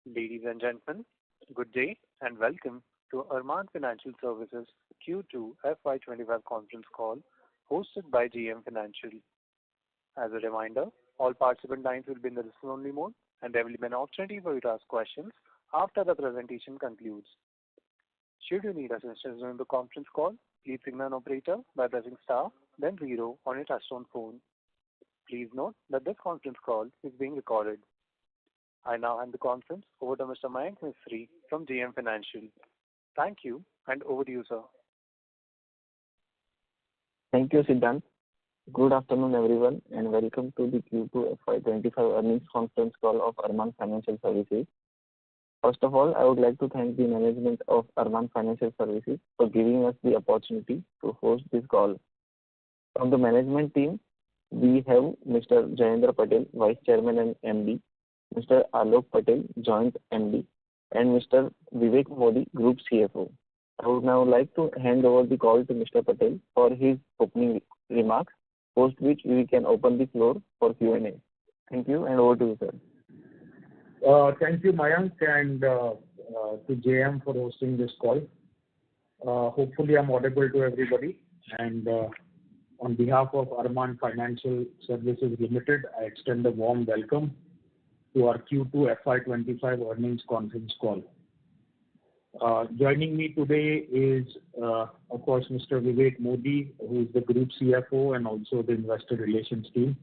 Ladies and gentlemen, good day and welcome to Arman Financial Services Q2FY25 conference call hosted by JM Financial. As a reminder, all participant lines will be in the listen-only mode and there will be an opportunity for you to ask questions after the presentation concludes. Should you need assistance during the conference call, please signal an operator by pressing star, then zero on your touchtone phone. Please note that this conference call is being recorded. I now hand the conference over to Mr. Mayank Mistry from JM Financial. Thank you, and over to you, sir. Thank you, Siddhant. Good afternoon, everyone, and welcome to the Q2 FY25 earnings conference call of Arman Financial Services. First of all, I would like to thank the management of Arman Financial Services for giving us the opportunity to host this call. From the management team, we have Mr. Jayendra Patel, Vice Chairman and MD, Mr. Alok Patel, Joint MD, and Mr. Vivek Modi, Group CFO. I would now like to hand over the call to Mr. Patel for his opening remarks, post which we can open the floor for Q&A. Thank you, and over to you, sir. Thank you, Mayank, and to JM for hosting this call. Hopefully, I'm audible to everybody. And on behalf of Arman Financial Services Limited, I extend a warm welcome to our Q2 FY25 earnings conference call. Joining me today is, of course, Mr. Vivek Modi, who is the Group CFO and also the Investor Relations team.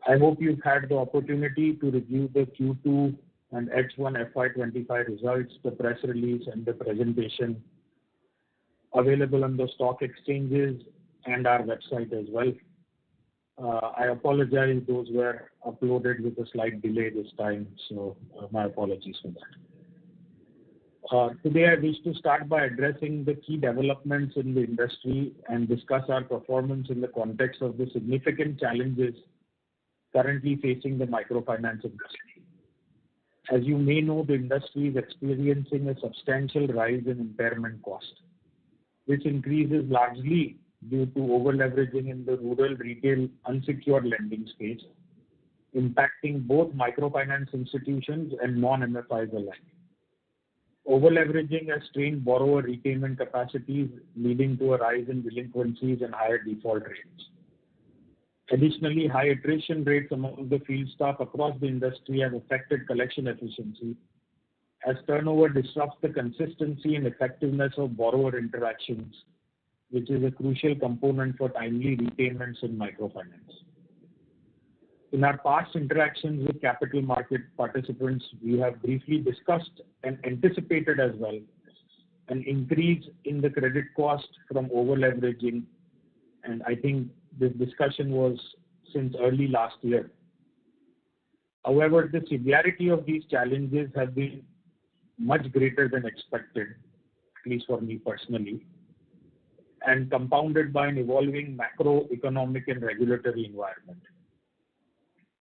I hope you've had the opportunity to review the Q2 and H1 FY25 results, the press release, and the presentation available on the stock exchanges and our website as well. I apologize, those were uploaded with a slight delay this time, so my apologies for that. Today, I wish to start by addressing the key developments in the industry and discuss our performance in the context of the significant challenges currently facing the microfinance industry. As you may know, the industry is experiencing a substantial rise in impairment cost, which increases largely due to over-leveraging in the rural retail unsecured lending space, impacting both microfinance institutions and non-MFIs alike. Over-leveraging has strained borrower repayment capacities, leading to a rise in delinquencies and higher default rates. Additionally, high attrition rates among the field staff across the industry have affected collection efficiency, as turnover disrupts the consistency and effectiveness of borrower interactions, which is a crucial component for timely repayments in microfinance. In our past interactions with capital market participants, we have briefly discussed and anticipated as well an increase in the credit cost from over-leveraging, and I think this discussion was since early last year. However, the severity of these challenges have been much greater than expected, at least for me personally, and compounded by an evolving macroeconomic and regulatory environment.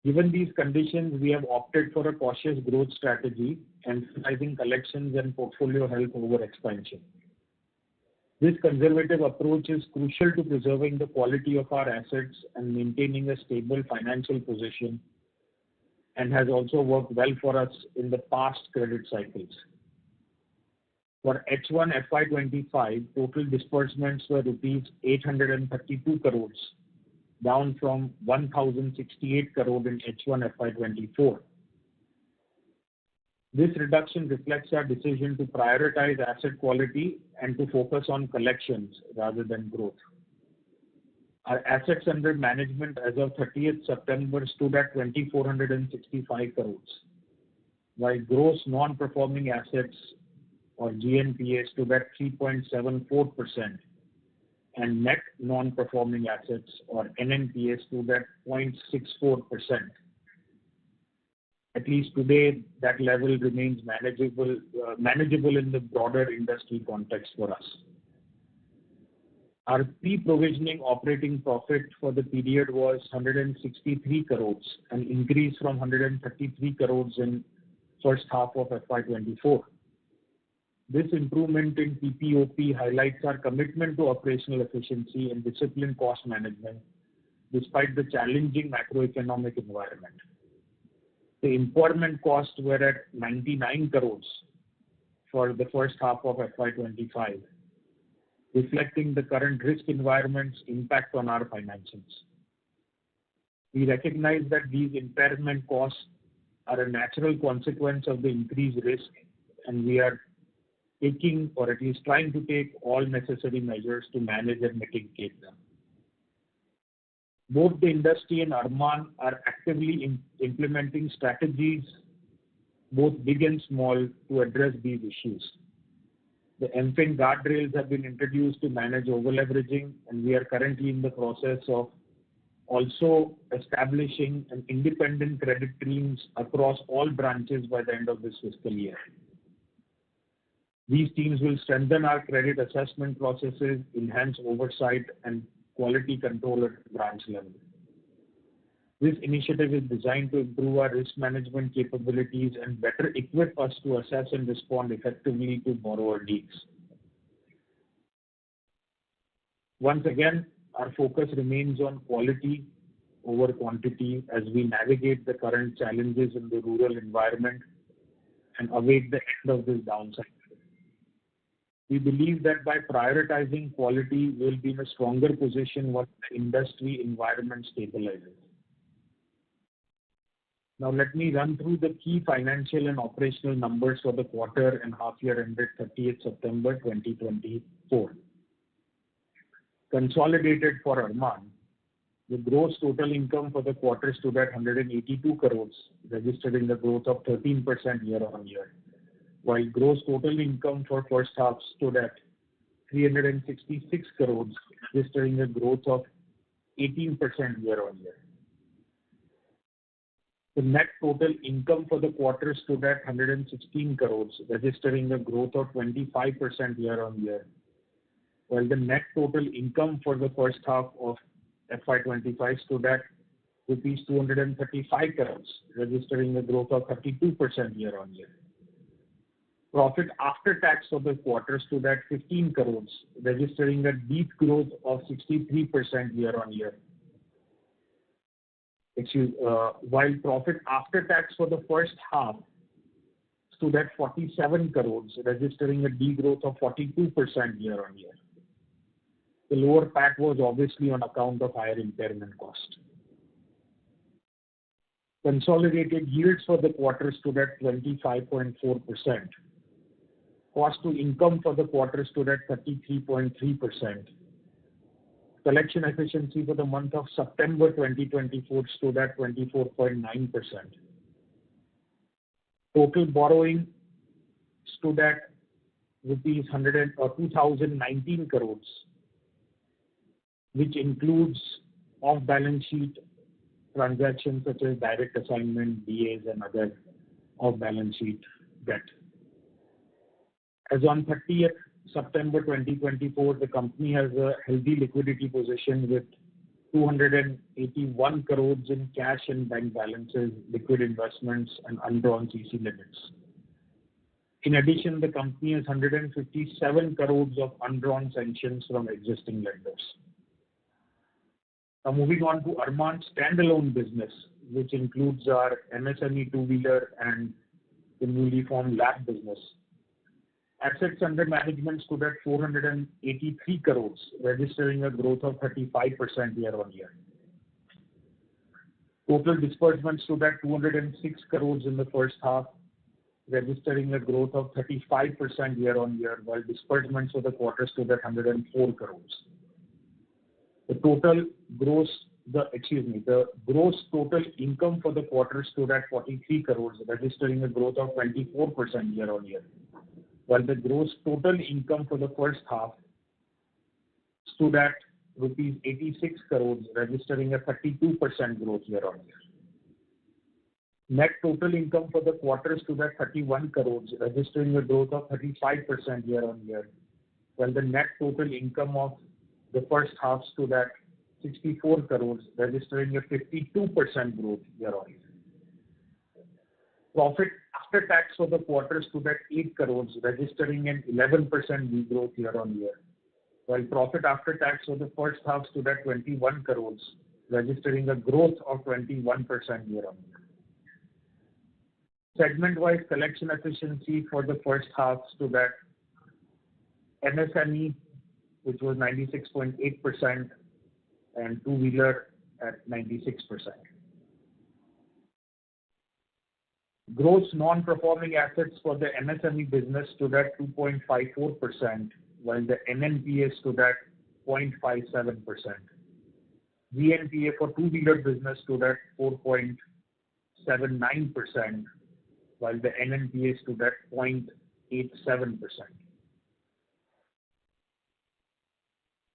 Given these conditions, we have opted for a cautious growth strategy, emphasizing collections and portfolio health over expansion. This conservative approach is crucial to preserving the quality of our assets and maintaining a stable financial position, and has also worked well for us in the past credit cycles. For H1 FY25, total disbursements were rupees 832 crores, down from 1,068 crore in H1 FY24. This reduction reflects our decision to prioritize asset quality and to focus on collections rather than growth. Our assets under management as of 30th September stood at 2,465 crores, while gross non-performing assets or GNPA stood at 3.74% and net non-performing assets or NNPA stood at 0.64%. At least today, that level remains manageable in the broader industry context for us. Our pre-provisioning operating profit for the period was 163 crores, an increase from 133 crores in first half of FY24. This improvement in PPOP highlights our commitment to operational efficiency and disciplined cost management despite the challenging macroeconomic environment. The impairment costs were at 99 crores for the first half of FY25, reflecting the current risk environment's impact on our financials. We recognize that these impairment costs are a natural consequence of the increased risk, and we are taking, or at least trying to take, all necessary measures to manage and mitigate them. Both the industry and Arman are actively implementing strategies, both big and small, to address these issues. The MFIN guardrails have been introduced to manage over-leveraging, and we are currently in the process of also establishing an independent credit teams across all branches by the end of this fiscal year. These teams will strengthen our credit assessment processes, enhance oversight and quality control at branch level. This initiative is designed to improve our risk management capabilities and better equip us to assess and respond effectively to borrower needs. Once again, our focus remains on quality over quantity as we navigate the current challenges in the rural environment and await the end of this down cycle. We believe that by prioritizing quality, we will be in a stronger position once the industry environment stabilizes. Now let me run through the key financial and operational numbers for the quarter and half year ended 30th September 2024. Consolidated for Arman, the gross total income for the quarter stood at 182 crores, registering a growth of 13% year-on-year, while gross total income for first half stood at 366 crores, registering a growth of 18% year-on-year. The net total income for the quarter stood at 116 crores, registering a growth of 25% year-on-year, while the net total income for the first half of FY25 stood at rupees 235 crores, registering a growth of 32% year-on-year. Profit after tax for the quarter stood at 15 crores, registering a deep growth of 63% year-on-year. While profit after tax for the first half stood at 47 crores, registering a degrowth of 42% year-on-year. The lower PAT was obviously on account of higher impairment cost. Consolidated yields for the quarter stood at 25.4%. Cost to income for the quarter stood at 33.3%. Collection efficiency for the month of September 2024 stood at 24.9%. Total borrowing stood at rupees 2,019 crores, which includes off-balance sheet transactions such as direct assignment, DAs, and other off-balance sheet debt. As on 30th September 2024, the company has a healthy liquidity position with 281 crores in cash and bank balances, liquid investments, and undrawn CC limits. In addition, the company has 157 crores of undrawn sanctions from existing lenders. Now moving on to Arman's standalone business, which includes our MSME two-wheeler and the newly formed LAP business. Assets under management stood at 483 crores, registering a growth of 35% year-on-year. Total disbursements stood at 206 crores in the first half, registering a growth of 35% year-on-year, while disbursements for the quarter stood at 104 crores. The gross total income for the quarter stood at 43 crores, registering a growth of 24% year-on-year, while the gross total income for the first half stood at rupees 86 crores, registering a 32% growth year-on-year. Net total income for the quarter stood at 31 crores, registering a growth of 35% year-on-year, while the net total income of the first half stood at 64 crores, registering a 52% growth year-on-year. Profit after tax for the quarter stood at 8 crores, registering an 11% degrowth year-on-year, while profit after tax for the first half stood at 21 crores, registering a growth of 21% year-on-year. Segment-wise collection efficiency for the first half stood at MSME, which was 96.8%, and two-wheeler at 96%. Gross non-performing assets for the MSME business stood at 2.54%, while the NNPA stood at 0.57%. GNPA for two-wheeler business stood at 4.79%, while the NNPA stood at 0.87%.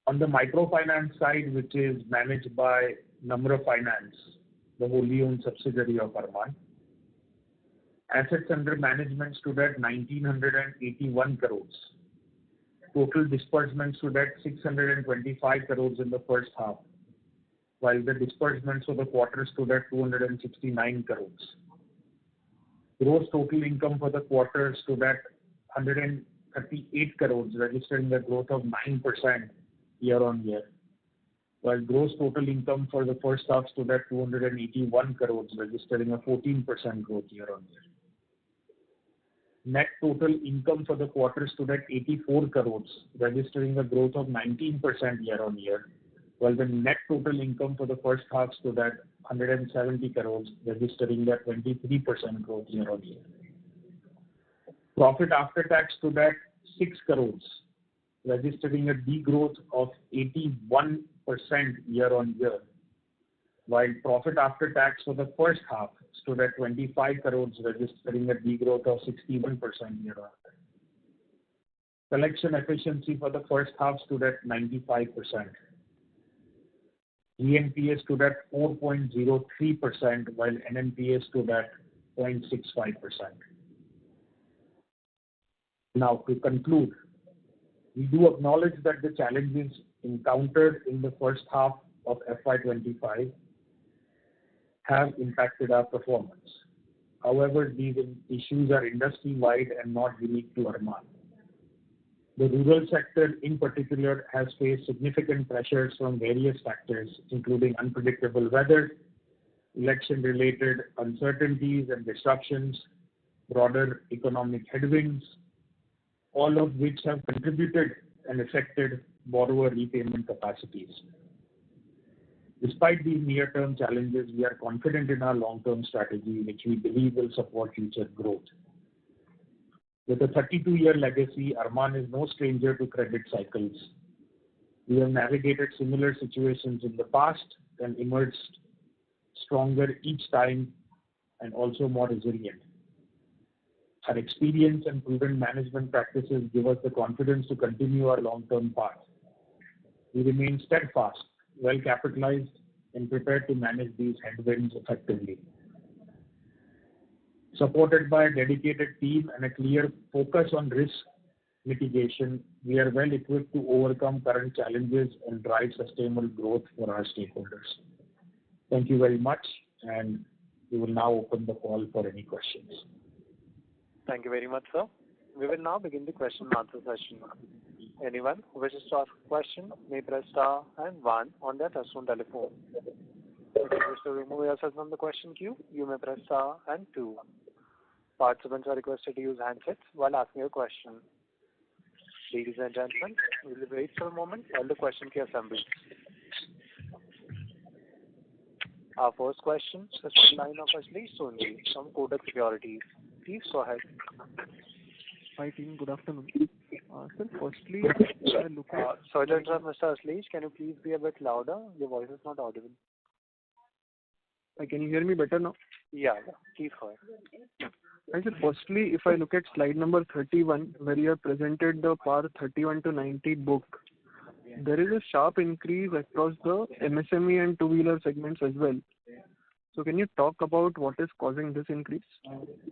On the microfinance side, which is managed by Namra Finance, the wholly owned subsidiary of Arman, assets under management stood at 1,981 crores. Total disbursements stood at 625 crores in the first half, while the disbursements for the quarter stood at 269 crores. Gross total income for the quarter stood at 138 crores, registering a growth of 9% year-on-year, while gross total income for the first half stood at 281 crores, registering a 14% growth year-on-year. Net total income for the quarter stood at 84 crores, registering a growth of 19% year-on-year, while the net total income for the first half stood at 170 crores, registering a 23% growth year-on-year. Profit after tax stood at 6 crores, registering a degrowth of 81% year-on-year, while profit after tax for the first half stood at 25 crores, registering a degrowth of 61% year-on-year. Collection efficiency for the first half stood at 95%. GNPA stood at 4.03%, while NNPA stood at 0.65%. Now, to conclude, we do acknowledge that the challenges encountered in the first half of FY25 have impacted our performance. However, these issues are industry-wide and not unique to Arman. The rural sector in particular has faced significant pressures from various factors, including unpredictable weather, election-related uncertainties and disruptions, broader economic headwinds, all of which have contributed and affected borrower repayment capacities. Despite these near-term challenges, we are confident in our long-term strategy, which we believe will support future growth. With a 32-year legacy, Arman is no stranger to credit cycles. We have navigated similar situations in the past and emerged stronger each time and also more resilient. Our experience and proven management practices give us the confidence to continue our long-term path. We remain steadfast, well capitalized, and prepared to manage these headwinds effectively. Supported by a dedicated team and a clear focus on risk mitigation, we are well equipped to overcome current challenges and drive sustainable growth for our stakeholders. Thank you very much, and we will now open the call for any questions. Thank you very much, sir. We will now begin the question and answer session. Anyone who wishes to ask a question may press star and 1 on their touchtone telephone. If you wish to remove yourself from the question queue, you may press star and 2. Participants are requested to use handsets while asking a question. Ladies and gentlemen, we will wait for a moment while the question queue assembles. Our first question is from the line of Ashlesh Sonje from Kotak Securities. Please go ahead. Hi team, good afternoon. Sir, firstly, I look at... Sorry to interrupt, Mr. Ashlesh. Can you please be a bit louder? Your voice is not audible. Can you hear me better now? Yeah, please go ahead. I said, firstly, if I look at slide number 31, where you have presented the PAR 31 to 90 book, there is a sharp increase across the MSME and two-wheeler segments as well. So can you talk about what is causing this increase?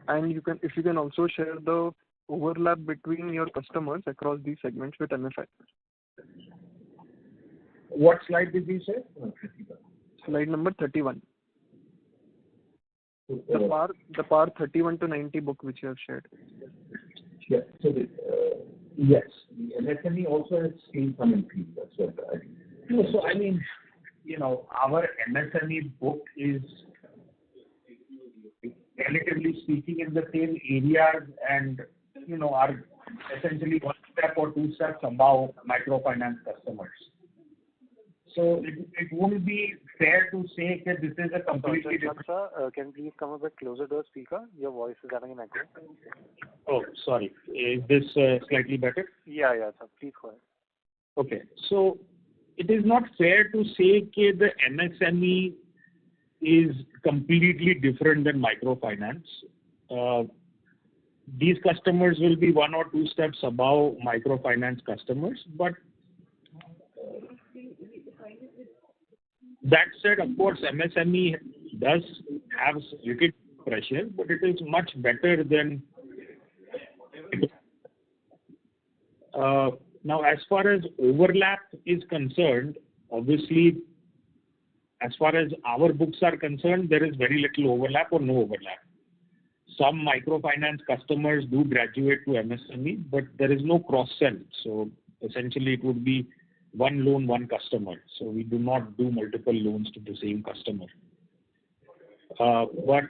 And if you can also share the overlap between your customers across these segments with MFI. What slide did you say? Slide number 31. The PAR 31 to 90 book which you have shared. Yeah. So yes, the MSME also has seen some increase. That's what I think. So I mean, our MSME book is relatively speaking, in the same areas and, are essentially one step or two steps above microfinance customers. So it wouldn't be fair to say that this is a completely different... Sir, can you please come a bit closer to the speaker? Your voice is having an echo. Oh, sorry. Is this slightly better? Yeah, sir. Please go ahead. Okay. So it is not fair to say that the MSME is completely different than microfinance. These customers will be one or two steps above microfinance customers, but that said, of course, MSME does have little pressure, but it is much better than. Now, as far as overlap is concerned, obviously, as far as our books are concerned, there is very little overlap or no overlap. Some microfinance customers do graduate to MSME, but there is no cross-sell. So essentially, it would be one loan, one customer. So we do not do multiple loans to the same customer. But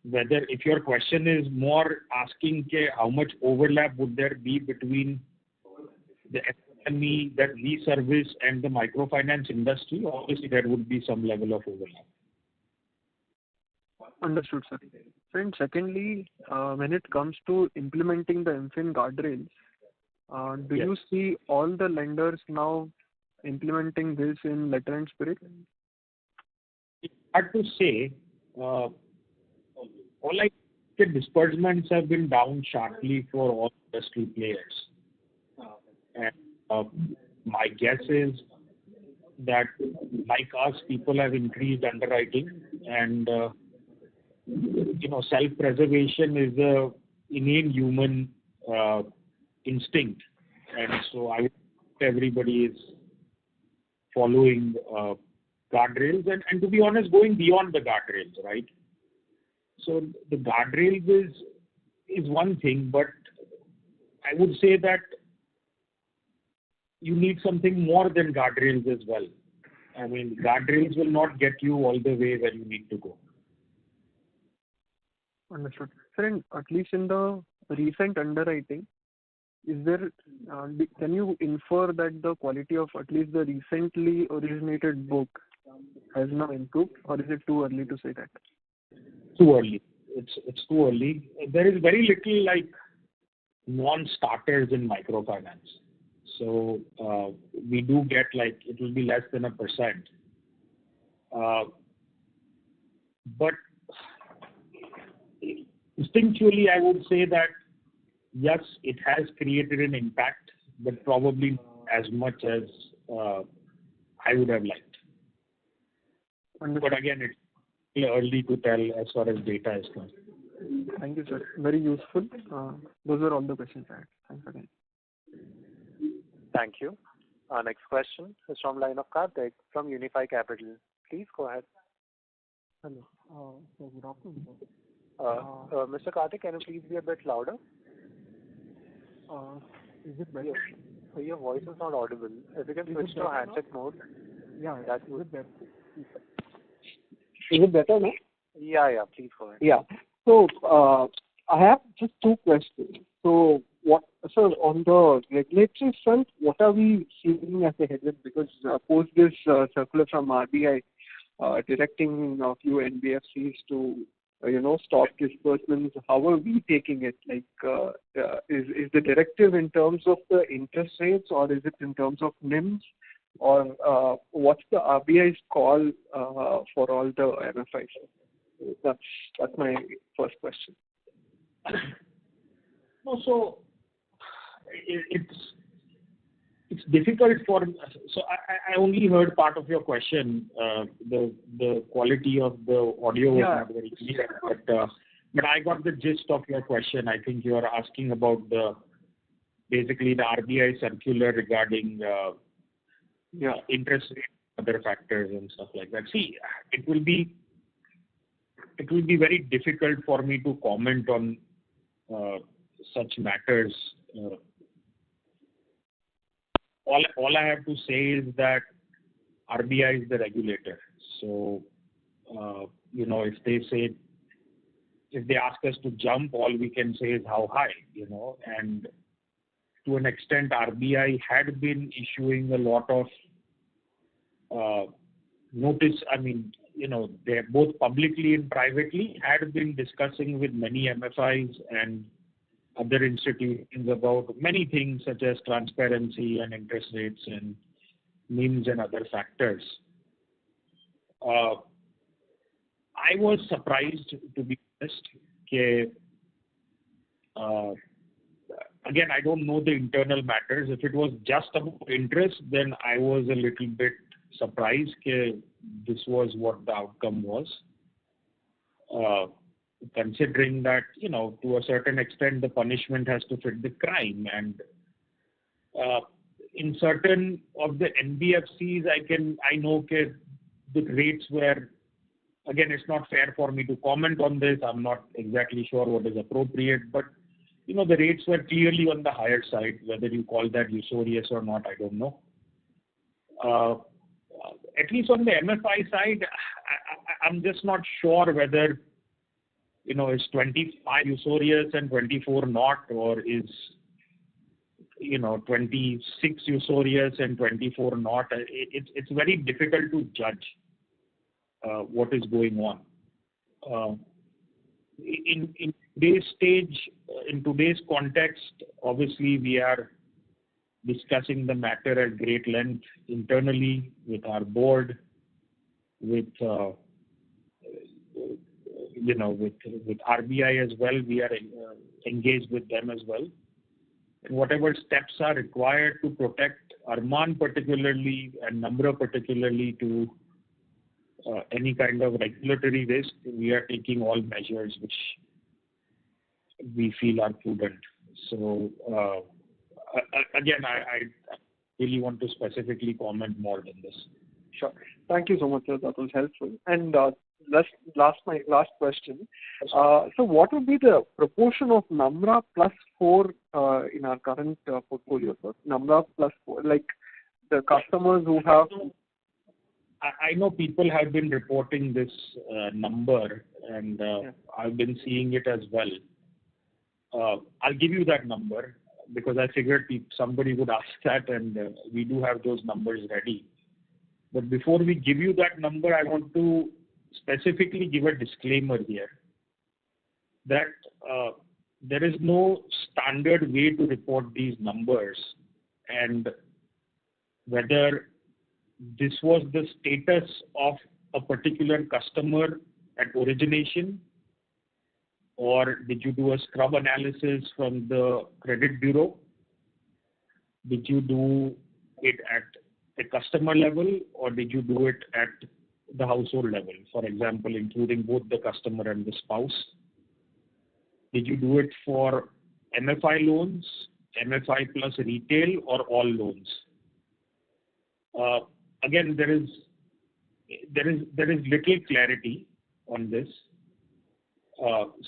if your question is more asking how much overlap would there be between the SME that we service and the microfinance industry, obviously there would be some level of overlap. Understood, sir. And secondly, when it comes to implementing the MFIN guardrails, do you see all the lenders now implementing this in letter and spirit? It's hard to say. All disbursements have been down sharply for all industry players. And my guess is that, like us, people have increased underwriting, and self-preservation is a innate human instinct, and so everybody is following guardrails, and to be honest, going beyond the guardrails, right? So the guardrails is one thing, but I would say that you need something more than guardrails as well. I mean, guardrails will not get you all the way where you need to go. Understood. Sir, and at least in the recent underwriting, is there, can you infer that the quality of at least the recently originated book has now improved, or is it too early to say that? Too early. It's too early. There is very little non-starters in microfinance. So we do get it will be less than 1%. But instinctually, I would say that yes, it has created an impact, but probably not as much as I would have liked. Understood. But again, it's still early to tell as far as data is concerned. Thank you, sir. Very useful. Those are all the questions I had. Thanks again. Thank you. Our next question is from line of Karthik from Unifi Capital. Please go ahead. Hello. So good afternoon, sir. Mr. Karthik, can you please be a bit louder? Is it better? Your voice is not audible. If you can switch to handset mode. Yeah. That's Is good. it better? Is it better now? Yeah. Please go ahead. Yeah. So I have just two questions. So on the regulatory front, what are we seeing as a headwind? Because post this circular from RBI directing a few NBFCs to stop disbursements, how are we taking it? Is the directive in terms of the interest rates, or is it in terms of NIMs, or what's the RBI's call for all the MFIs? That's my first question. No, so it's difficult so I only heard part of your question. The quality of the audio was not very clear, but I got the gist of your question. I think you are asking about basically the RBI circular regarding interest rate, other factors and stuff like that. See, it will be very difficult for me to comment on such matters. All I have to say is that RBI is the regulator. So, if they say, if they ask us to jump, all we can say is how high, and to an extent, RBI had been issuing a lot of notice. I mean, they both publicly and privately had been discussing with many MFIs and other institutions about many things such as transparency and interest rates and NIMs and other factors. I was surprised, to be honest. Again, I don't know the internal matters. If it was just about interest, then I was a little bit surprised that this was what the outcome was. Considering that, to a certain extent, the punishment has to fit the crime. And in certain of the NBFCs, I know that the rates were, again, it's not fair for me to comment on this. I'm not exactly sure what is appropriate, but the rates were clearly on the higher side. Whether you call that usurious or not, I don't know. At least on the MFI side, I'm just not sure whether, is 25 usurious and 24 not, or is, 26 usurious and 24 not. It's very difficult to judge what is going on. In today's stage, in today's context, obviously we are discussing the matter at great length internally with our board, with with RBI as well. We are engaged with them as well. And whatever steps are required to protect Arman particularly and Namra particularly to any kind of regulatory risk, we are taking all measures which we feel are prudent. So again, I really want to specifically comment more than this. Sure. Thank you so much, sir. That was helpful. And my last question. So what would be the proportion of Namra plus 4 in our current portfolio, sir? Namra plus 4, like the customers who have... I know people have been reporting this number, and I've been seeing it as well. I'll give you that number because I figured somebody would ask that, and we do have those numbers ready. But before we give you that number, I want to specifically give a disclaimer here that there is no standard way to report these numbers, and whether this was the status of a particular customer at origination, or did you do a scrub analysis from the credit bureau? Did you do it at a customer level, or did you do it at the household level? For example, including both the customer and the spouse. Did you do it for MFI loans, MFI plus retail, or all loans? Again, there is little clarity on this.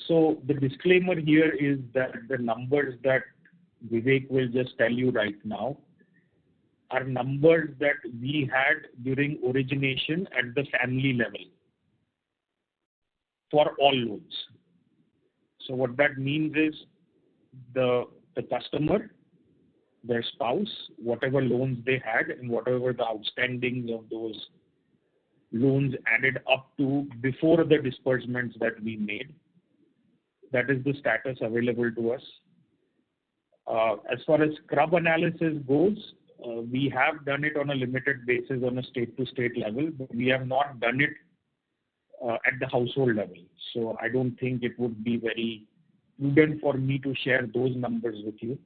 So the disclaimer here is that the numbers that Vivek will just tell you right now are numbers that we had during origination at the family level for all loans. So what that means is the customer, their spouse, whatever loans they had and whatever the outstandings of those loans added up to before the disbursements that we made. That is the status available to us. As far as scrub analysis goes, we have done it on a limited basis on a state-to-state level, but we have not done it at the household level. So I don't think it would be very prudent for me to share those numbers with you.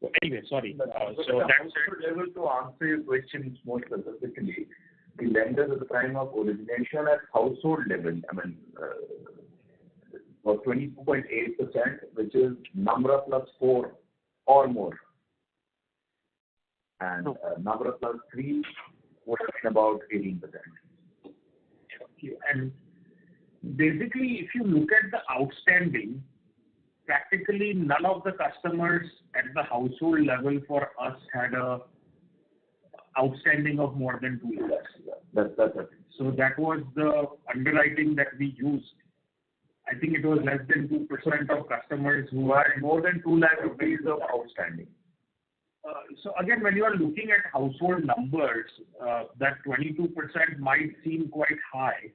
So anyway, sorry. So that's level to answer your questions more specifically. The lenders at the time of origination at household level, was 22.8%, which is Namra plus 4 or more. And Namra plus 3 would have been about 18%. And basically, if you look at the outstanding, practically none of the customers at the household level for us had a outstanding of more than 2 years. That's it. So that was the underwriting that we used. I think it was less than 2% of customers who had more than 2 lakh rupees of outstanding. So again, when you are looking at household numbers, that 22% might seem quite high.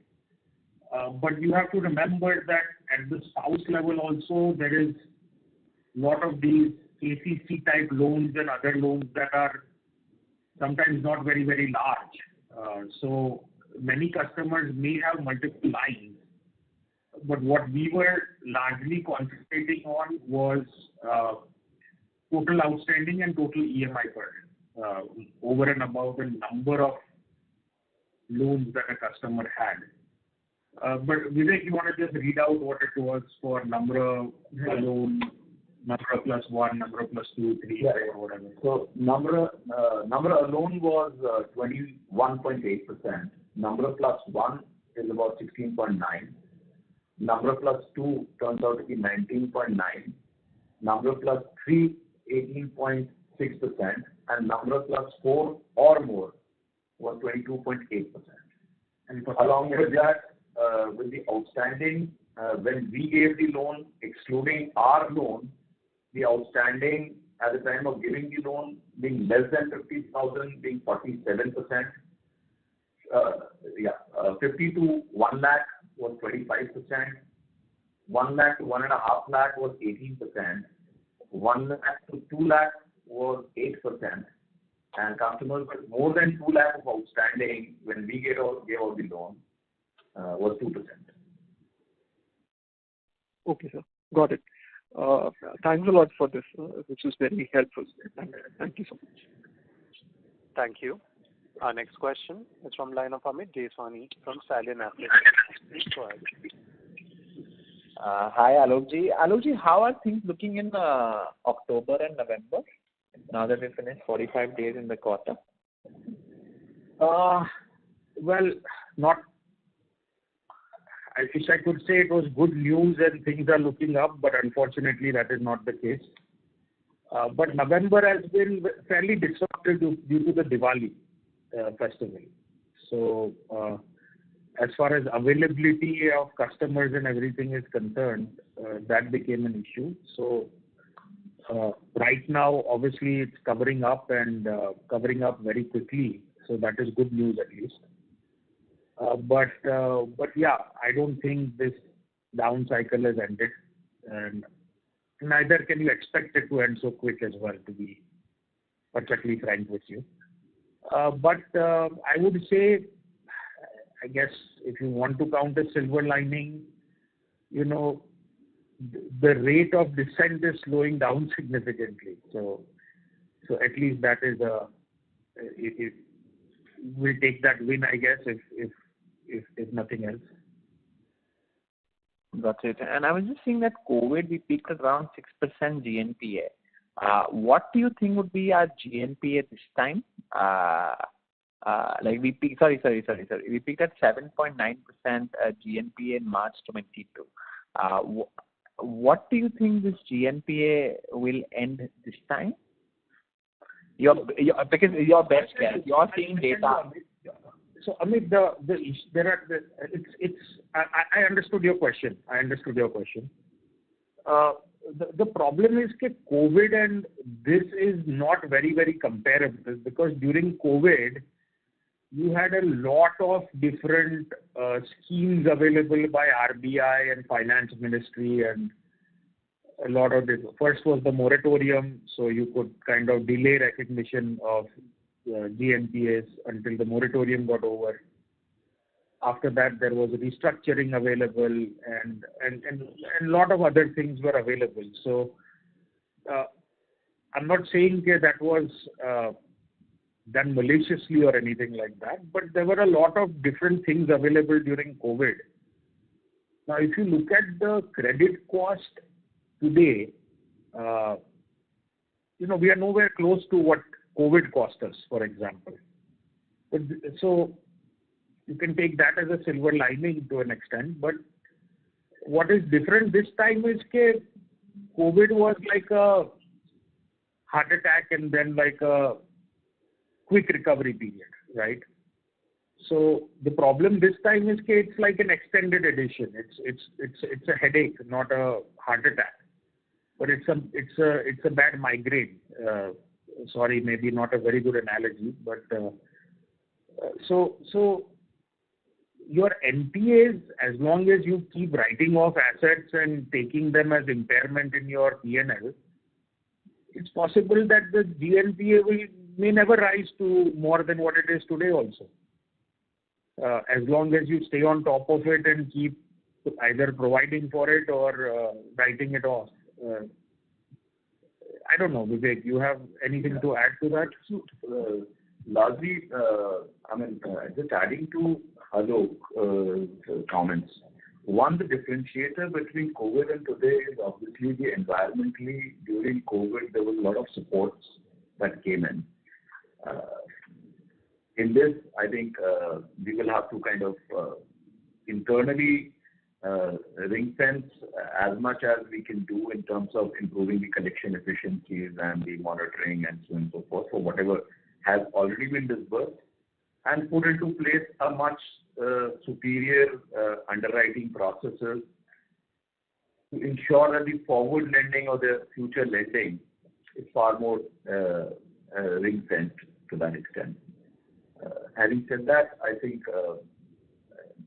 But you have to remember that at the spouse level also, there is a lot of these ACC type loans and other loans that are sometimes not very, very large. So many customers may have multiple lines. But what we were largely concentrating on was total outstanding and total EMI burden over and above the number of loans that a customer had. But Vivek, you want to just read out what it was for number of loan, number plus 1, number plus 2, 3, or whatever. So number alone was 21.8%. Number plus 1 is about 16.9. Number plus 2 turns out to be 19.9. Number plus 3, 18.6%. And number plus 4 or more was 22.8%. And along with that, with the outstanding, when we gave the loan, excluding our loan, the outstanding at the time of giving the loan being less than 50,000 being 47%. 50 to 1 lakh was 25%. 1 lakh to 1.5 lakh was 18%. 1 lakh to 2 lakh was 8%. And customers with more than 2 lakh of outstanding when we gave out the loan was 2%. Okay, sir. Got it. Thanks a lot for this, which is very helpful. Thank you so much. Thank you. Our next question is from line of Amit Jeswani from Stallion Asset. Please go ahead. Hi, Alokji. Alokji, how are things looking in October and November, now that we finished 45 days in the quarter? Well, not. I wish I could say it was good news and things are looking up, but unfortunately that is not the case. But November has been fairly disrupted due to the Diwali festival. So as far as availability of customers and everything is concerned, that became an issue. So right now, obviously, it's covering up and covering up very quickly. So that is good news at least. But yeah, I don't think this down cycle has ended, and neither can you expect it to end so quick as well, to be perfectly frank with you. But I would say, I guess, if you want to count a silver lining, you know, the rate of descent is slowing down significantly. So at least that is we'll take that win, I guess, if nothing else. Got it. And I was just seeing that COVID, we peaked at around 6% GNPA. What do you think would be our GNPA this time? Like we peaked, sorry. We peaked at 7.9% GNPA in March 22. What do you think this GNPA will end this time? Because your best guess, you're seeing data. So Amit, I understood your question. The problem is that COVID and this is not very, very comparable, because during COVID, you had a lot of different schemes available by RBI and Finance Ministry, and a lot of this. First was the moratorium, so you could kind of delay recognition of GNPAs until the moratorium got over. After that, there was restructuring available, and a lot of other things were available. So I'm not saying that was done maliciously or anything like that, but there were a lot of different things available during COVID. Now, if you look at the credit cost today, you know, we are nowhere close to what COVID cost us, for example. So you can take that as a silver lining to an extent. But what is different this time is that COVID was like a heart attack and then like a quick recovery period, right? So the problem this time is that it's like an extended edition. It's a headache, not a heart attack, but it's a bad migraine. Sorry, maybe not a very good analogy, but so your NPAs, as long as you keep writing off assets and taking them as impairment in your P&L, it's possible that the GNPA may never rise to more than what it is today also. As long as you stay on top of it and keep either providing for it or writing it off. I don't know, Vivek, you have anything to add to that? Largely, just adding to Alok's comments. One, the differentiator between COVID and today is obviously the environmentally during COVID, there was a lot of supports that came in. In this, I think we will have to kind of internally ring fence as much as we can do in terms of improving the collection efficiencies and the monitoring and so on and so forth for whatever has already been disbursed, and put into place a much superior underwriting processes to ensure that the forward lending or the future lending is far more ring fenced to that extent. Having said that, I think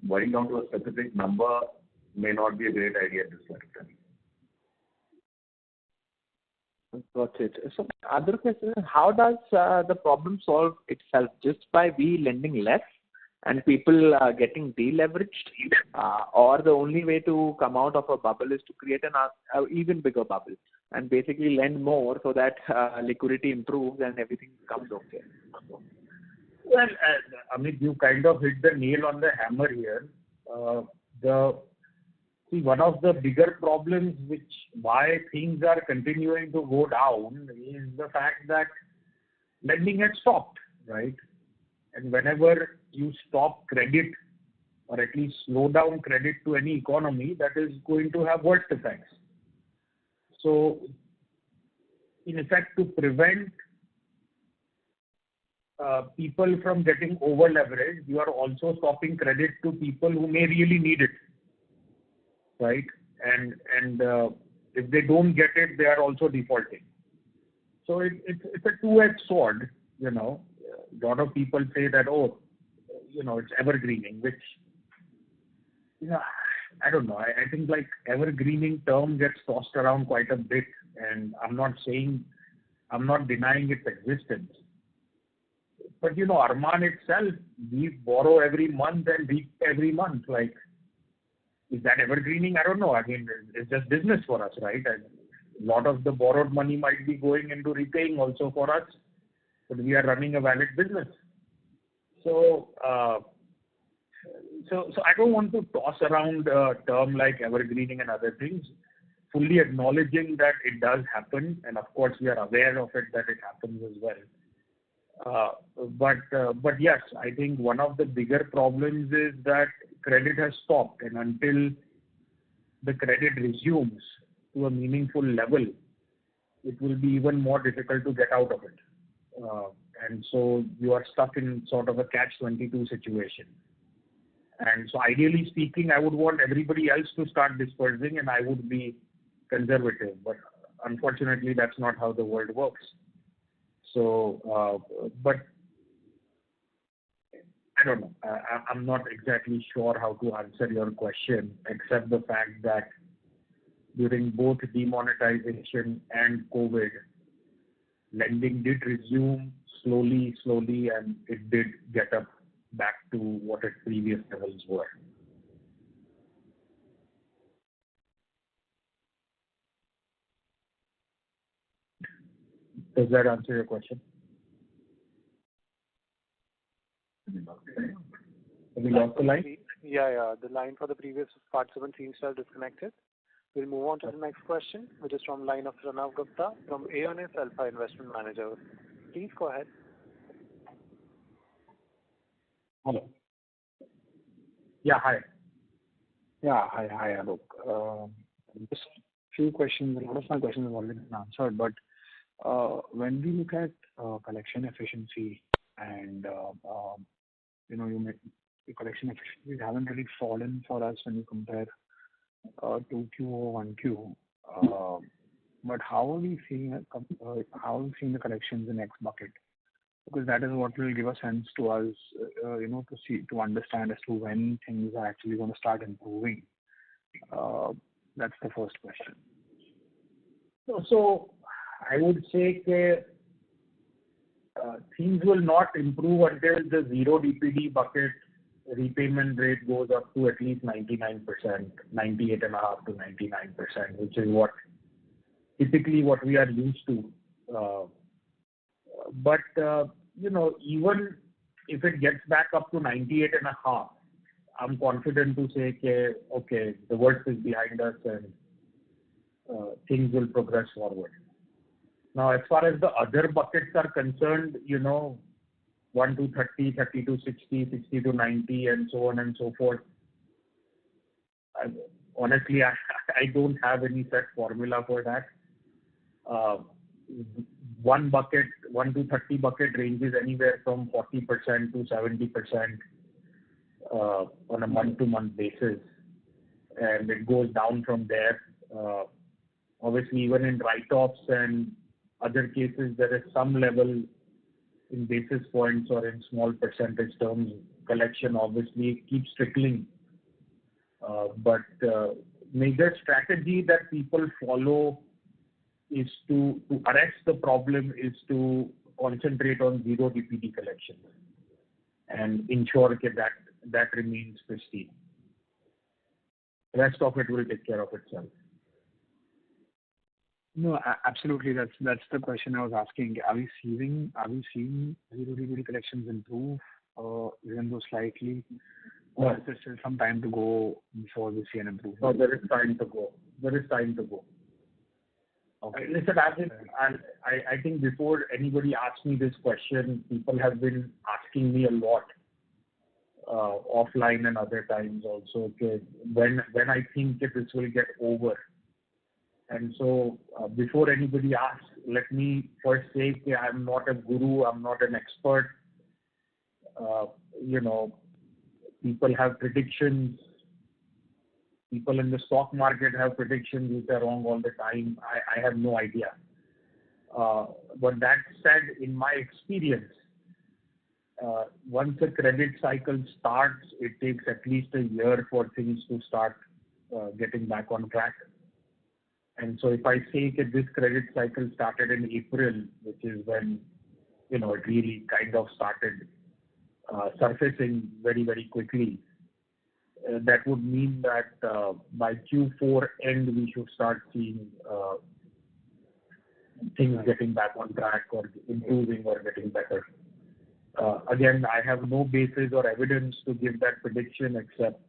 worrying down to a specific number may not be a great idea at this point of time. Got it. So other question is, how does the problem solve itself? Just by we lending less and people getting deleveraged, or the only way to come out of a bubble is to create an even bigger bubble and basically lend more so that liquidity improves and everything becomes okay? Well, Amit, you kind of hit the nail on the hammer here. One of the bigger problems why things are continuing to go down is the fact that lending had stopped, right? And whenever you stop credit or at least slow down credit to any economy, that is going to have worst effects. So, in effect, to prevent people from getting over leveraged, you are also stopping credit to people who may really need it, right? And if they don't get it, they are also defaulting. So it's a two-edged sword, you know. A lot of people say that, it's evergreening, which, I don't know. I think like evergreening term gets tossed around quite a bit, and I'm not denying its existence. But, Arman itself, we borrow every month and repay every month. Like, is that evergreening? I don't know. I mean, it's just business for us, right? And a lot of the borrowed money might be going into repaying also for us, but we are running a valid business. So I don't want to toss around a term like evergreening and other things, fully acknowledging that it does happen, and of course we are aware of it, that it happens as well. But yes, I think one of the bigger problems is that credit has stopped, and until the credit resumes to a meaningful level, it will be even more difficult to get out of it. And so you are stuck in sort of a catch-22 situation. And so ideally speaking, I would want everybody else to start dispersing and I would be conservative. But unfortunately, that's not how the world works. So, but I don't know. I'm not exactly sure how to answer your question, except the fact that during both demonetization and COVID, lending did resume slowly, and it did get up back to what its previous levels were. Does that answer your question? Have we lost the line? Yeah. The line for the previous participant seems to have disconnected. We'll move on to the next question, which is from line of Pranav Gupta from Aonis Alpha Investment Managers. Please go ahead. Hello. Yeah, hi. Yeah, hi, Alok. Just a few questions. A lot of my questions have already been answered, but when we look at collection efficiency and the collection efficiencies haven't really fallen for us when you compare 2Q or 1Q. But how are we seeing the collections in X bucket? Because that is what will give a sense to us, to understand as to when things are actually going to start improving. That's the first question. So I would say that things will not improve until the zero DPD bucket repayment rate goes up to at least 99%, 98.5% to 99%, which is typically what we are used to. But even if it gets back up to 98.5%, I'm confident to say, okay, the worst is behind us and things will progress forward. Now, as far as the other buckets are concerned, 1 to 30, 30 to 60, 60 to 90, and so on and so forth. Honestly, I don't have any set formula for that. 1 to 30 bucket ranges anywhere from 40% to 70% on a month-to-month basis, and it goes down from there. Obviously, even in write-offs and other cases, there is some level in basis points or in small percentage terms. Collection obviously keeps trickling. But major strategy that people follow is to arrest the problem is to concentrate on zero DPD collections and ensure that remains pristine. The rest of it will take care of itself. No, absolutely. That's the question I was asking. Are we seeing zero DPD collections improve, even though slightly? Or is there still some time to go before we see an improvement? No, there is time to go. Okay. Listen, I think before anybody asks me this question, people have been asking me a lot, offline and other times also, okay, when I think that this will get over. And so before anybody asks, let me first say I'm not a guru, I'm not an expert. People have predictions. People in the stock market have predictions which are wrong all the time. I have no idea. But that said, in my experience, once a credit cycle starts, it takes at least a year for things to start getting back on track. And so if I say that this credit cycle started in April, which is when it really kind of started surfacing very, very quickly, that would mean that by Q4 end we should start seeing things getting back on track or improving or getting better. Again, I have no basis or evidence to give that prediction except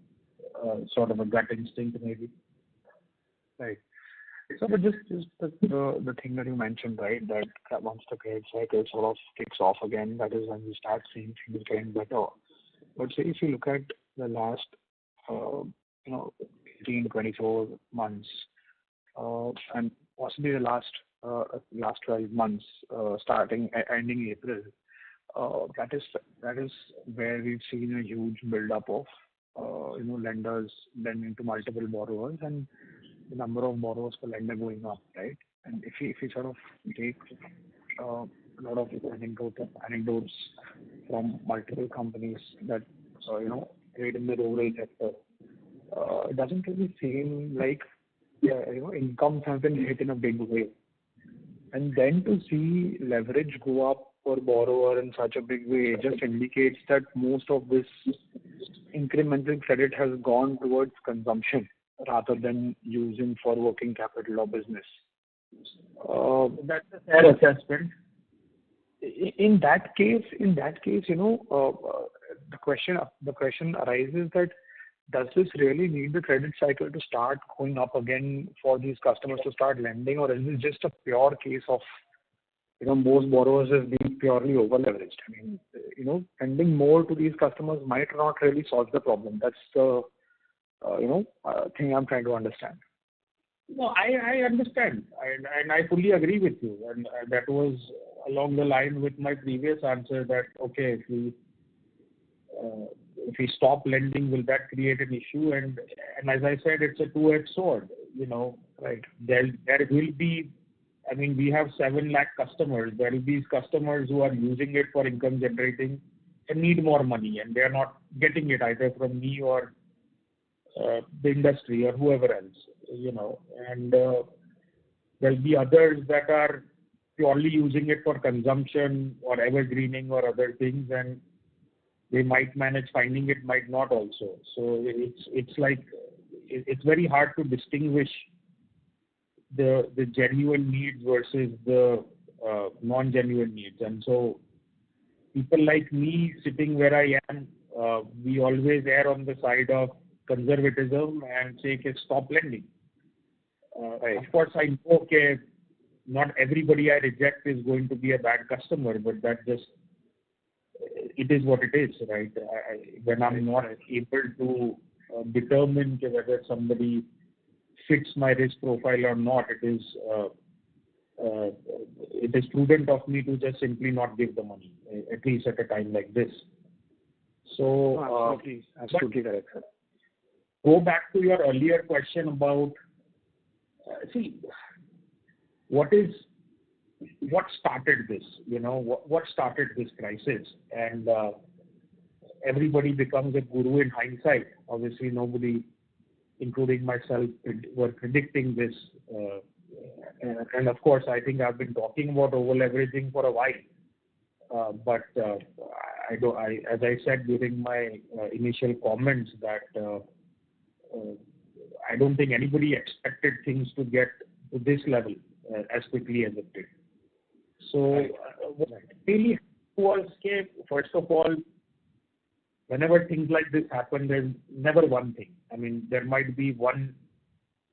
sort of a gut instinct maybe. Right. So, but just the thing that you mentioned, right, that once the credit cycle sort of kicks off again, that is when we start seeing things getting better. But say if you look at the last 18, 24 months, and possibly the last 12 months, ending April, that is where we've seen a huge build-up of lenders lending to multiple borrowers and the number of borrowers per lender going up, right? And if you sort of take a lot of anecdotes from multiple companies that trade in the rural sector, it doesn't really seem like incomes have been hit in a big way. And then to see leverage go up per borrower in such a big way just indicates that most of this incremental credit has gone towards consumption rather than using for working capital or business. That's a fair assessment. In that case, the question arises that does this really need the credit cycle to start going up again for these customers to start lending, or is this just a pure case of most borrowers as being purely over leveraged? I mean, lending more to these customers might not really solve the problem. That's the thing I'm trying to understand. No, I understand, and I fully agree with you, and that was along the line with my previous answer that okay, if we if we stop lending, will that create an issue? And as I said, it's a two-edged sword. Right. There will be, I mean, we have 7 lakh customers. There will be customers who are using it for income generating and need more money, and they are not getting it either from me or the industry or whoever else. And there'll be others that are purely using it for consumption or evergreening or other things, and they might manage finding it, might not also. So it's like it's very hard to distinguish the genuine needs versus the non-genuine needs. And so people like me sitting where I am, we always err on the side of conservatism and say, okay, stop lending. Of course, I know, okay, not everybody I reject is going to be a bad customer, but that just, it is what it is, right? When I'm not able to determine whether somebody fits my risk profile or not, it is prudent of me to just simply not give the money, at least at a time like this. So, absolutely correct, sir. Go back to your earlier question about, see, what started this? What started this crisis? And everybody becomes a guru in hindsight. Obviously, nobody, including myself, were predicting this. And of course, I think I've been talking about over-leveraging for a while. But as I said during my initial comments, that I don't think anybody expected things to get to this level as quickly as it did. So what really was, first of all, whenever things like this happen, there's never one thing. I mean, there might be one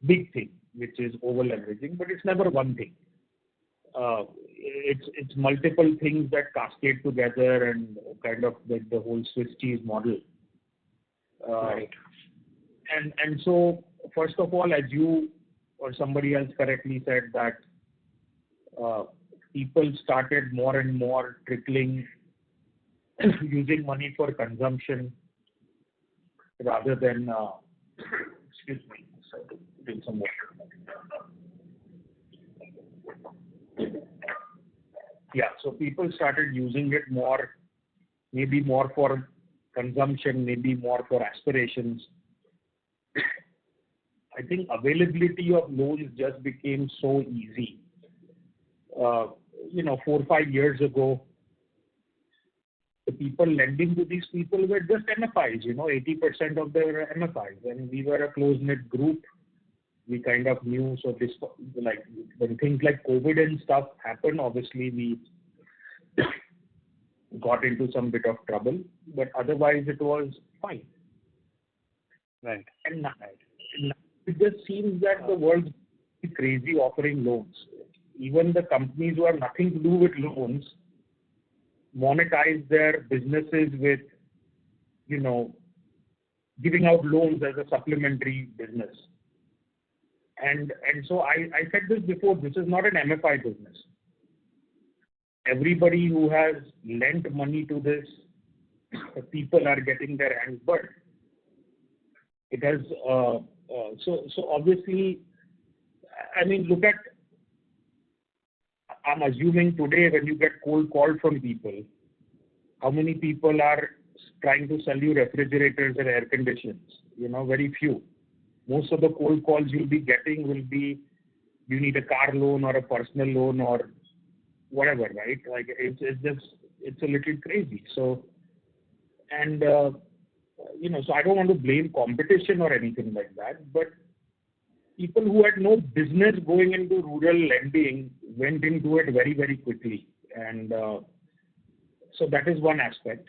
big thing, which is over-leveraging, but it's never one thing. It's multiple things that cascade together and kind of like the whole Swiss cheese model. Right. And so, first of all, as you or somebody else correctly said, that people started more and more trickling, using money for consumption rather than, excuse me, so drink some water. Yeah, so people started using it more, maybe more for consumption, maybe more for aspirations. I think availability of loans just became so easy. 4 or 5 years ago, the people lending to these people were just MFIs, 80% of them were MFIs. And we were a close-knit group. We kind of knew, so this, like, when things like COVID and stuff happened, obviously we got into some bit of trouble, but otherwise it was fine. Right. And now, it just seems that the world is crazy offering loans. Even the companies who have nothing to do with loans monetize their businesses with, giving out loans as a supplementary business. And so I said this before, this is not an MFI business. Everybody who has lent money to this, people are getting their hands burnt. It has, so obviously, I mean, look at, I'm assuming today when you get cold call from people, how many people are trying to sell you refrigerators and air conditioners? Very few. Most of the cold calls you'll be getting will be, you need a car loan or a personal loan or whatever, right? Like it's a little crazy. So, and, so I don't want to blame competition or anything like that, but people who had no business going into rural lending went into it very, very quickly. And so that is one aspect,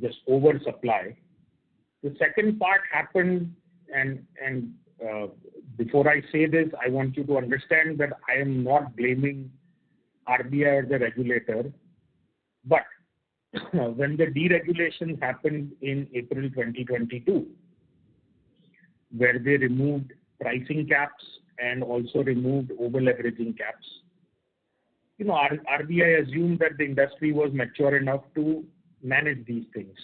just oversupply. The second part happened, and before I say this, I want you to understand that I am not blaming RBI or the regulator, but when the deregulation happened in April 2022, where they removed pricing caps and also removed over-leveraging caps, RBI assumed that the industry was mature enough to manage these things.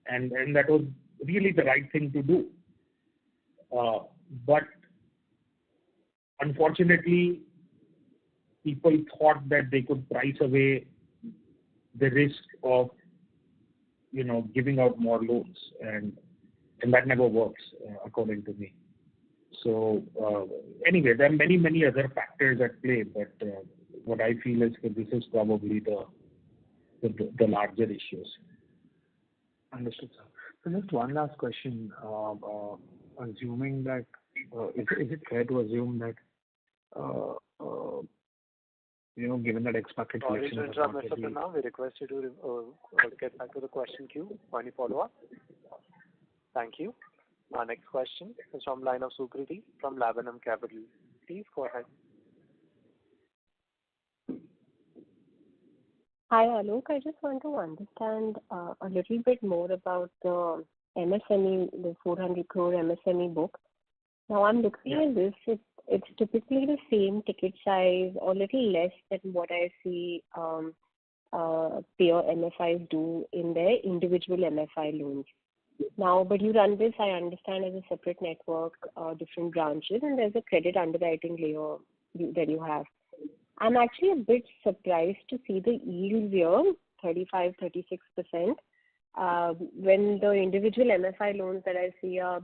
and that was really the right thing to do. But unfortunately, people thought that they could price away the risk of, giving out more loans, and that never works, according to me. So anyway, there are many other factors at play, but what I feel is that this is probably the larger issues. Understood, sir. So just one last question. Assuming that, is it fair to assume that, given that expected Sorry collection to is interrupt, about Mr. to be- Pranav. We request you to get back to the question queue for any follow-up. Thank you. Our next question is from line of Sukriti from Laburnum Capital. Please go ahead. Hi, Alok. I just want to understand a little bit more about the MSME, the 400 crore MSME book. Now, I'm looking at this. It's typically the same ticket size or little less than what I see peer MFIs do in their individual MFI loans. Now, but you run this, I understand, as a separate network, different branches, and there's a credit underwriting layer that you have. I'm actually a bit surprised to see the yields here, 35-36%, when the individual MFI loans that I see are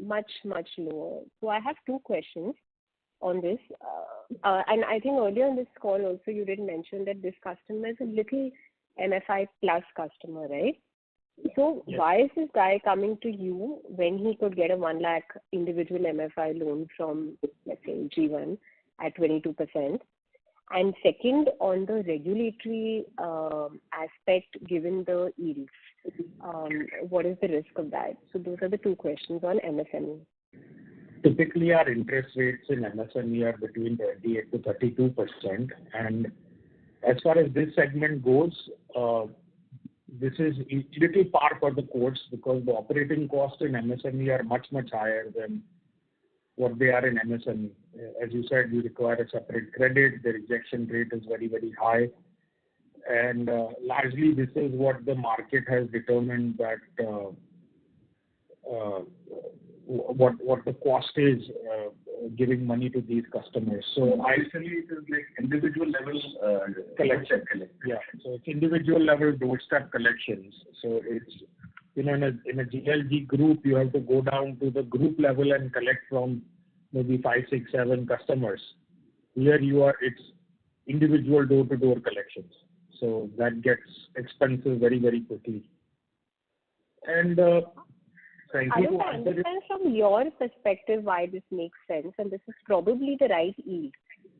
much lower. So I have two questions on this. And I think earlier in this call also you did mention that this customer is a little MFI plus customer, right? So Yes. Why is this guy coming to you when he could get a 1 lakh individual MFI loan from, let's say, G1 at 22%? And second, on the regulatory aspect, given the yields, what is the risk of that? So those are the two questions on MSME. Typically, our interest rates in MSME are between 28 to 32%, and as far as this segment goes, this is a little par for the course because the operating costs in MSME are much higher than what they are in MSME. As you said, you require a separate credit. The rejection rate is very high, and largely this is what the market has determined that what the cost is giving money to these customers. So Actually, it is like individual level collection. yeah, so it's individual level doorstep collections. So it's in a GLG group, you have to go down to the group level and collect from maybe 5, 6, 7 customers. Here it's individual door-to-door collections. So that gets expensive very quickly. And frankly, I don't understand from your perspective why this makes sense, and this is probably the right yield.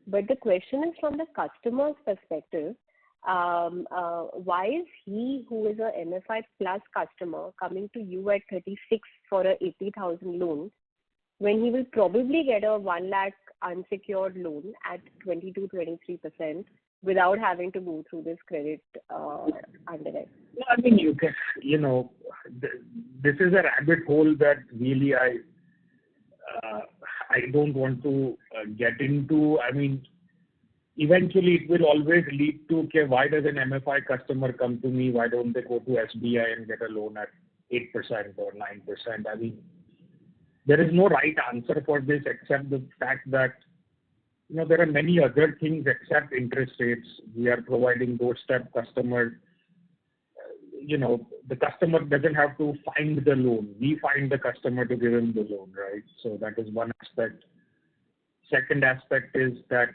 But the question is from the customer's perspective, why is he, who is a MFI plus customer, coming to you at 36 for a 80,000 loan when he will probably get a 1 lakh unsecured loan at 22-23% without having to go through this credit underwriting? I mean, you can, this is a rabbit hole that really I don't want to get into. I mean, eventually it will always lead to, okay, why does an MFI customer come to me? Why don't they go to SBI and get a loan at 8% or 9%? I mean, there is no right answer for this except the fact that there are many other things except interest rates. We are providing doorstep customer. The customer doesn't have to find the loan. We find the customer to give him the loan, right? So that is one aspect. Second aspect is that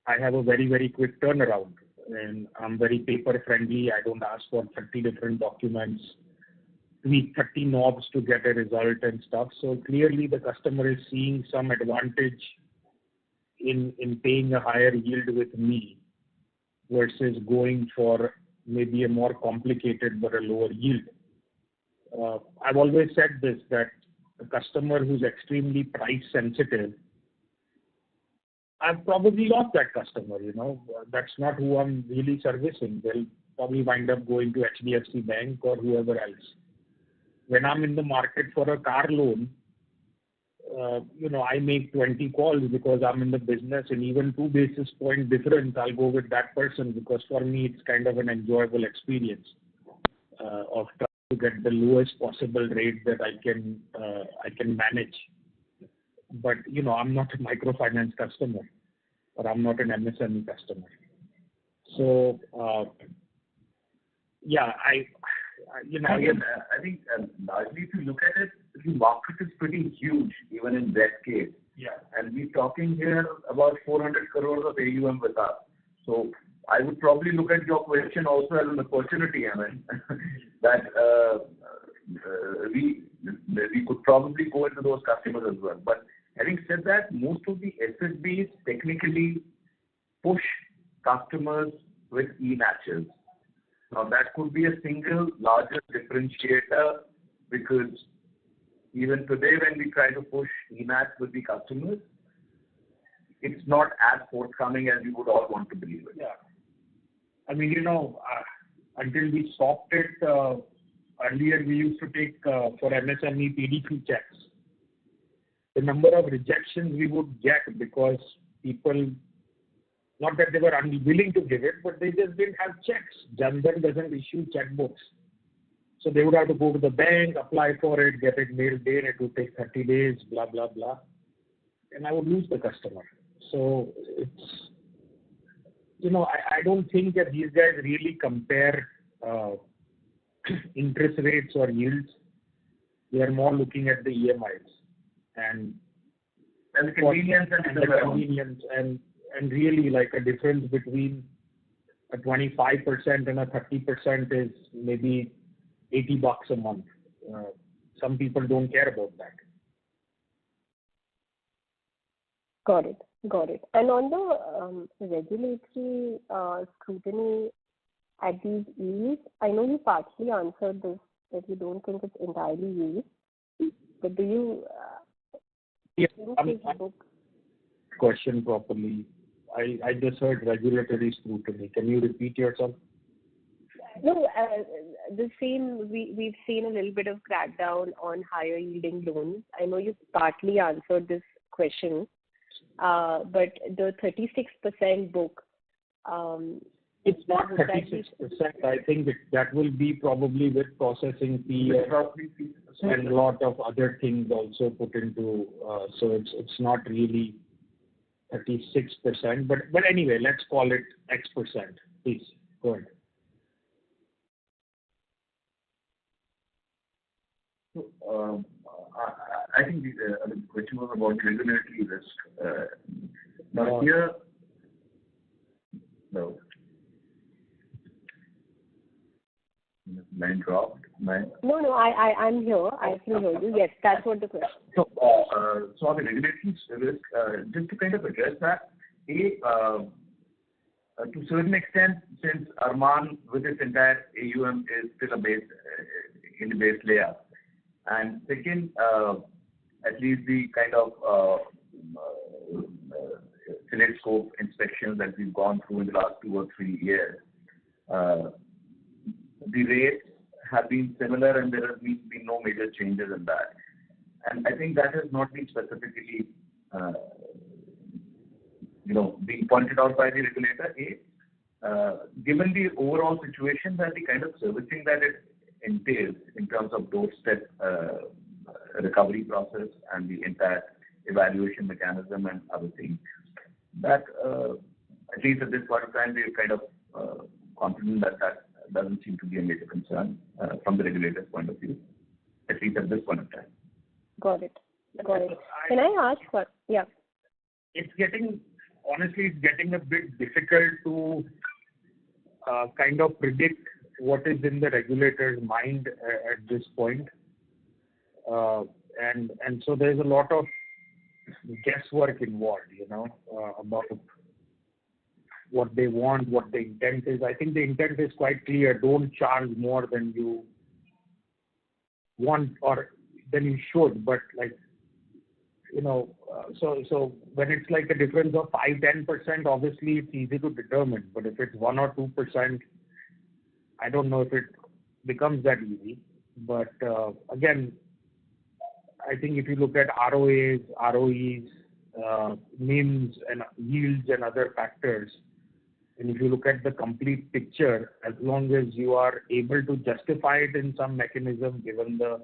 I have a very quick turnaround, and I'm very paper friendly. I don't ask for 30 different documents, tweak 30 knobs to get a result and stuff. So clearly the customer is seeing some advantage in paying a higher yield with me versus going for maybe a more complicated but a lower yield. I've always said this, that a customer who's extremely price sensitive, I've probably lost that customer, That's not who I'm really servicing. They'll probably wind up going to HDFC Bank or whoever else. When I'm in the market for a car loan, I make 20 calls because I'm in the business, and even 2 basis point difference, I'll go with that person because for me it's kind of an enjoyable experience of to get the lowest possible rate that I can manage. But I'm not a microfinance customer, or I'm not an MSME customer. So Again, I think largely if you look at it, the market is pretty huge, even in that case. Yeah. And we're talking here about 400 crores of AUM with us. So I would probably look at your question also as an opportunity, Arman, that we could probably go into those customers as well. But having said that, most of the SFBs technically push customers with e-matches. Now that could be a single largest differentiator, because even today when we try to push e-match with the customers, it's not as forthcoming as we would all want to believe it. Yeah. I mean, until we stopped it, earlier we used to take for MSME PDQ checks. The number of rejections we would get because people, not that they were unwilling to give it, but they just didn't have checks. Jan Dhan doesn't issue checkbooks. So they would have to go to the bank, apply for it, get it mailed in, it would take 30 days, blah, blah, blah. And I would lose the customer. So it's, I don't think that these guys really compare interest rates or yields. They are more looking at the EMIs and the convenience and really like a difference between a 25% and a 30% is maybe $80 a month. Some people don't care about that. Got it. And on the regulatory scrutiny at these yields, I know you partly answered this, that you don't think it's entirely yields, but do you question properly? I just heard regulatory scrutiny. Can you repeat yourself? No, the same. We've seen a little bit of crackdown on higher yielding loans. I know you partly answered this question, but the 36% book. It's not 36%. I think that will be probably with processing fee and a lot of other things also put into. So it's not really 36%. But anyway, let's call it X%. Please go ahead. I think the question was about regulatory risk. Now here, no. Line dropped. No, I'm here. I can hear you. Yes, that's what the question. So on the regulatory risk, just to kind of address that, to a certain extent, since Arman with its entire AUM is still in the base layer, and second, at least the kind of select scope inspections that we've gone through in the last 2 or 3 years, the rates have been similar and there has been no major changes in that. And I think that has not been specifically being pointed out by the regulator. Given the overall situation, that the kind of servicing that it entails in terms of doorstep recovery process and the entire evaluation mechanism and other things, that at least at this point of time, we're kind of confident that doesn't seem to be a major concern from the regulator's point of view, at least at this point of time. Got it. Can I ask what? Yeah. It's getting a bit difficult to kind of predict what is in the regulator's mind at this point. And so there's a lot of guesswork involved, about what they want, what the intent is. I think the intent is quite clear. Don't charge more than you want or than you should. But so when it's like a difference of 5-10%, obviously it's easy to determine. But if it's 1 or 2%, I don't know if it becomes that easy. But again, I think if you look at ROAs, ROEs, NIMs and yields and other factors, And if you look at the complete picture, as long as you are able to justify it in some mechanism, given the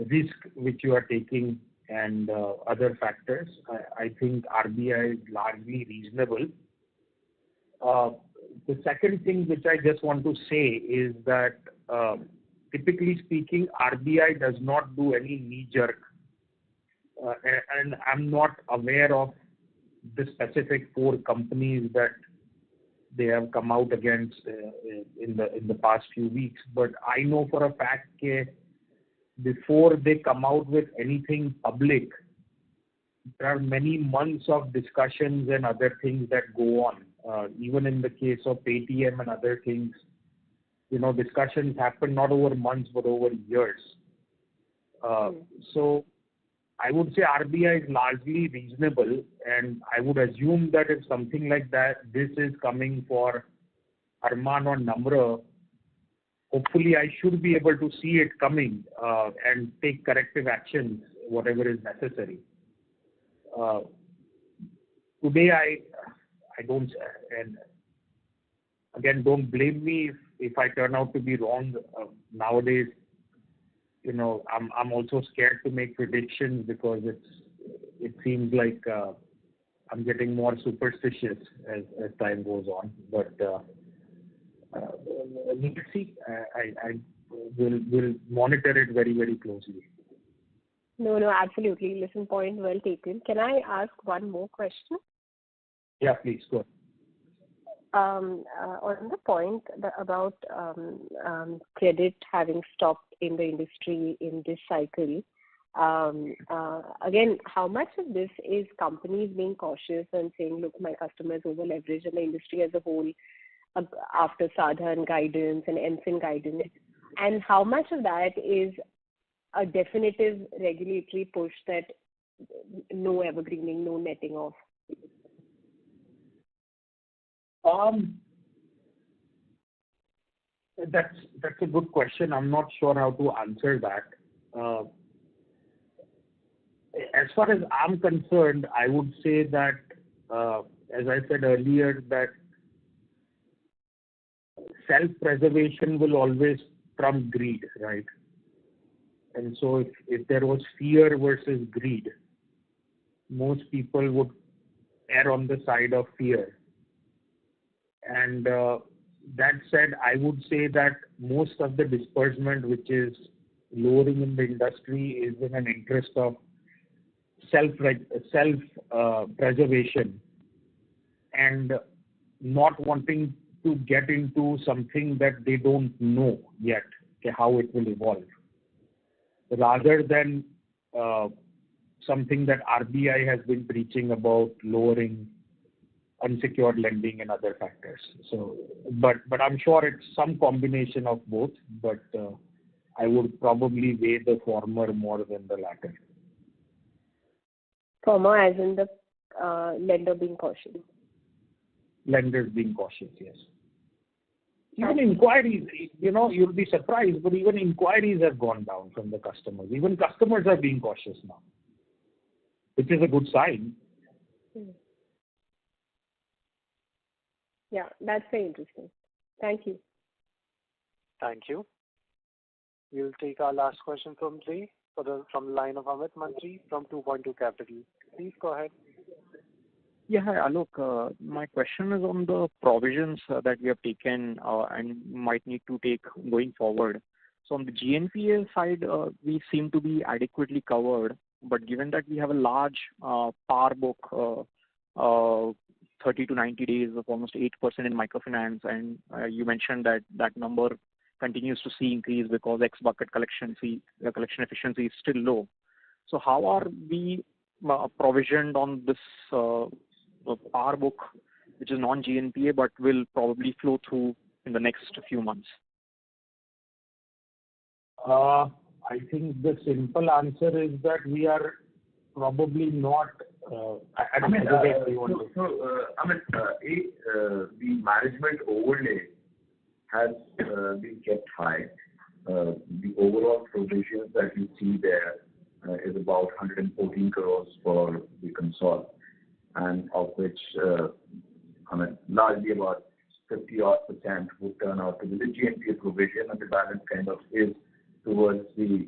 risk which you are taking and other factors, I think RBI is largely reasonable. The second thing which I just want to say is that typically speaking, RBI does not do any knee-jerk, and I'm not aware of the specific 4 companies that they have come out against in the past few weeks. But I know for a fact that before they come out with anything public, there are many months of discussions and other things that go on. Even in the case of Paytm and other things, discussions happen not over months but over years. So I would say RBI is largely reasonable, and I would assume that if something like this is coming for Arman or Namra, hopefully I should be able to see it coming and take corrective actions, whatever is necessary. Today I don't, and again, don't blame me if I turn out to be wrong. Nowadays, I'm also scared to make predictions because it seems like I'm getting more superstitious as time goes on. But let's see. I will monitor it very, very closely. No, absolutely. Listen, point well taken. Can I ask one more question? Yeah, please go. On the point about credit having stopped in the industry in this cycle, again, how much of this is companies being cautious and saying, look, my customers over leverage and the industry as a whole after Sadhan guidance and MFIN guidance, and how much of that is a definitive regulatory push that no evergreening, no netting off? That's a good question. I'm not sure how to answer that. As far as I'm concerned, I would say that, as I said earlier, that self-preservation will always trump greed, right? And so if there was fear versus greed, most people would err on the side of fear. And that said, I would say that most of the disbursement which is lowering in the industry is in an interest of self-preservation and not wanting to get into something that they don't know yet how it will evolve, rather than something that RBI has been preaching about lowering unsecured lending and other factors. So, but I'm sure it's some combination of both, but I would probably weigh the former more than the latter. Former as in the lender being cautious. Lenders being cautious, yes. Even inquiries, you'll be surprised, but even inquiries have gone down from the customers. Even customers are being cautious now, which is a good sign. Yeah, that's very interesting. Thank you. Thank you. We'll take our last question from Jay from the line of Amit Mantri from 2.2 Capital. Please go ahead. Yeah, hi, Alok. My question is on the provisions that we have taken and might need to take going forward. So on the GNPA side, we seem to be adequately covered, but given that we have a large PAR book, 30 to 90 days of almost 8% in microfinance, and you mentioned that number continues to see increase because X bucket collection efficiency is still low. So how are we provisioned on this PAR book, which is non-GNPA, but will probably flow through in the next few months? I think the simple answer is that we are probably not. The management overlay has been kept high. The overall provisions that you see there is about 114 crores for the console, and of which, none largely about 50% would turn out to be the GNPA provision, and the balance kind of is towards the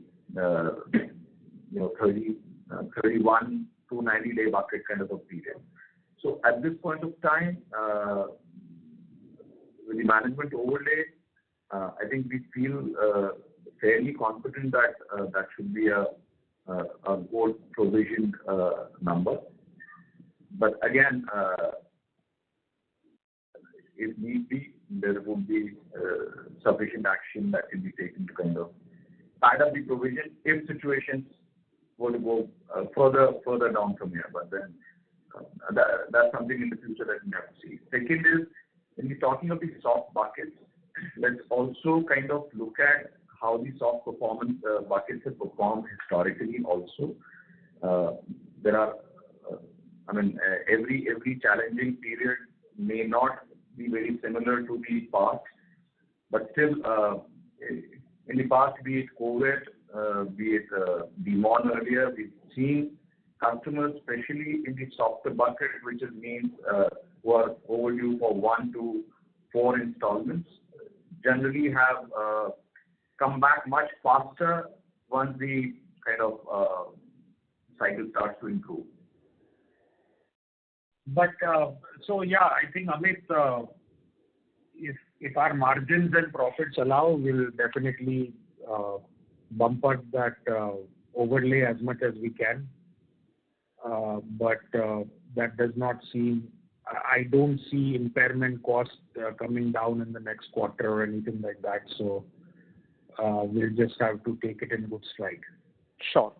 31 to 90-day bucket kind of a period. So at this point of time, with the management overlay, I think we feel fairly confident that that should be a good provisioned number. But again, if need be, there would be sufficient action that can be taken to kind of pad up the provision if situations were to go further down from here. But then that's something in the future that we have to see. Second is, when we're talking of the soft buckets, let's also kind of look at how the soft performance buckets have performed historically also. There are, every challenging period may not be very similar to the past, but still, in the past, be it COVID, be it demon earlier, we've seen customers, especially in the softer bucket, which means who are overdue for 1 to 4 installments, generally have come back much faster once the kind of cycle starts to improve. But I think Amit, if our margins and profits allow, we'll definitely bump up that overlay as much as we can. But that does not seem. I don't see impairment cost coming down in the next quarter or anything like that. So we'll just have to take it in good stride. Sure.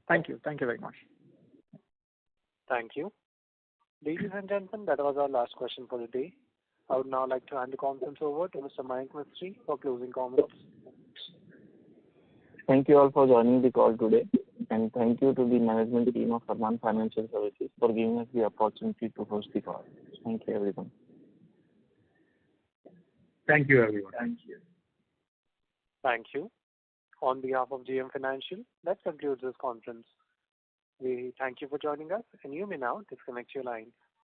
Thank you. Thank you very much. Thank you. Ladies and gentlemen, that was our last question for the day. I would now like to hand the conference over to Mr. Mayank Mistry for closing comments. Thank you all for joining the call today, and thank you to the management team of Arman Financial Services for giving us the opportunity to host the call. Thank you, everyone. Thank you, everyone. Thank you. Thank you. On behalf of GM Financial, that concludes this conference. We thank you for joining us, and you may now disconnect your line.